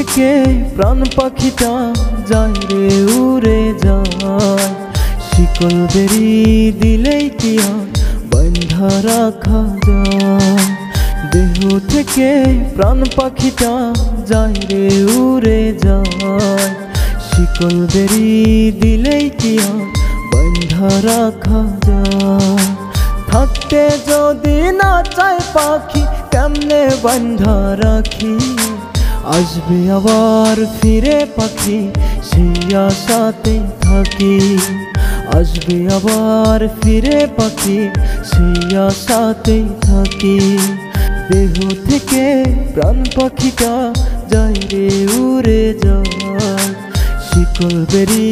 থেকে প্রাণ পাখিটা যায় রে উড়ে যায়, শিকল বেরি দিলেই কি আর বাঁধা রাখা যায়। দেহ থেকে প্রাণ পাখিটা যায় রে উড়ে যায়, শিকল বেরি দিলেই কি আর বাঁধা রাখা যায়। থাকতে যদি না চায় পাখি কেমনে বাঁধা রাখি, আসবে আবার ফিরে পাখি সেই আশাতে থাকি, আসবে আবার ফিরে পাখি সেই আশাতে থাকি। দেহ থেকে প্রাণ পাখিটা যায় রে উড়ে যায়, শিকল বেরি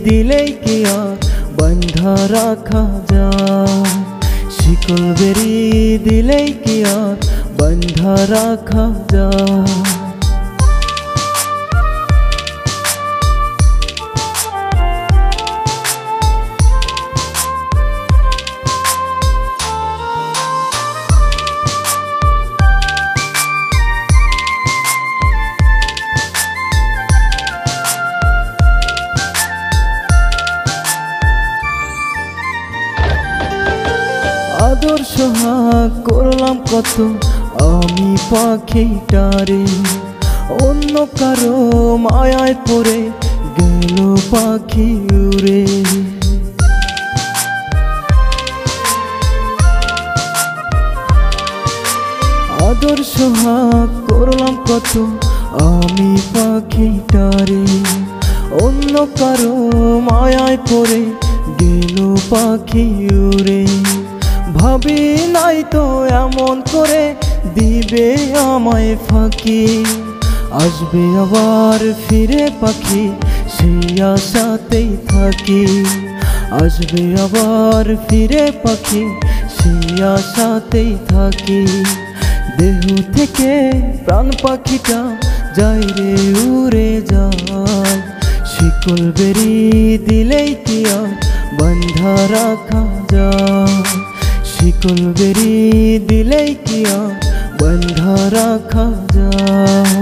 দিলেই কি আর বাঁধা রাখা যায়, শিকল বেরি দিলেই কি আর বাঁধা রাখা যায়। আদর সোহাগ করলাম কত আমি পাখিটারে, অন্য কারো মায়ায় পড়ে গেল পাখি উড়ে। আদর সোহাগ করলাম কত আমি পাখিটারে, অন্য কারো মায়ায় পড়ে গেল পাখি উড়ে। ভাবি নাই তো এমন করে দিবে আমায় ফাঁকি, আসবে আবার ফিরে পাখি সেই আশাতেই থাকি, আসবে আবার ফিরে পাখি সেই আশাতেই থাকি। দেহ থেকে প্রাণ পাখিটা যায় রে উড়ে যায়, শিকল বেরি দিলেই কি আর বাঁধা রাখা যায়, শিকল বেরি দিলেই কি আর বাঁধা রাখা যায়।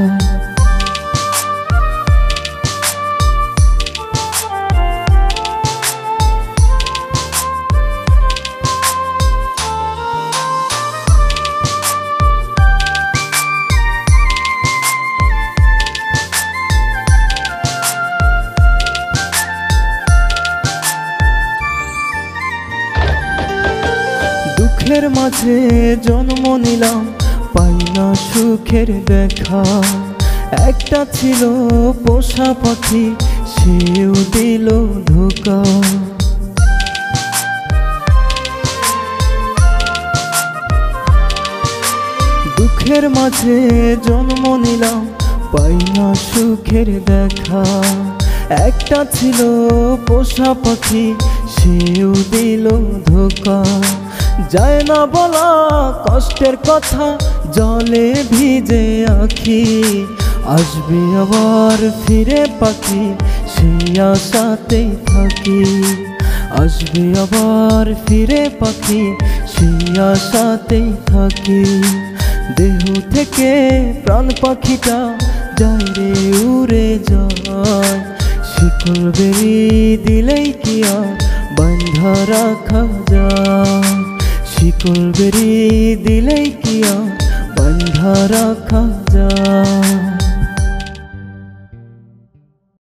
দুঃখের মাঝে জন্ম নিলাম পাই না সুখের দেখা, একটা ছিল পোষা পাখি সেও দিল ধোঁকা। দুঃখের মাঝে জন্ম নিলাম পাই না সুখের দেখা, একটা ছিল পোষা পাখি সেও দিল ধোঁকা। যায় না বলা কষ্টের কথা জলে ভিজে আখি, আসবে আবার ফিরে পাখি সেই আশাতেই থাকি, আসবে আবার ফিরে পাখি সেই আশাতেই থাকি। দেহ থেকে প্রাণ পাখিটা যায় রে উড়ে যায়, শিকল বেরি দিলেই কি আর বাঁধা রাখা যায়, শিকল বেরি দিলেই কি আর বাঁধা রাখা যায়।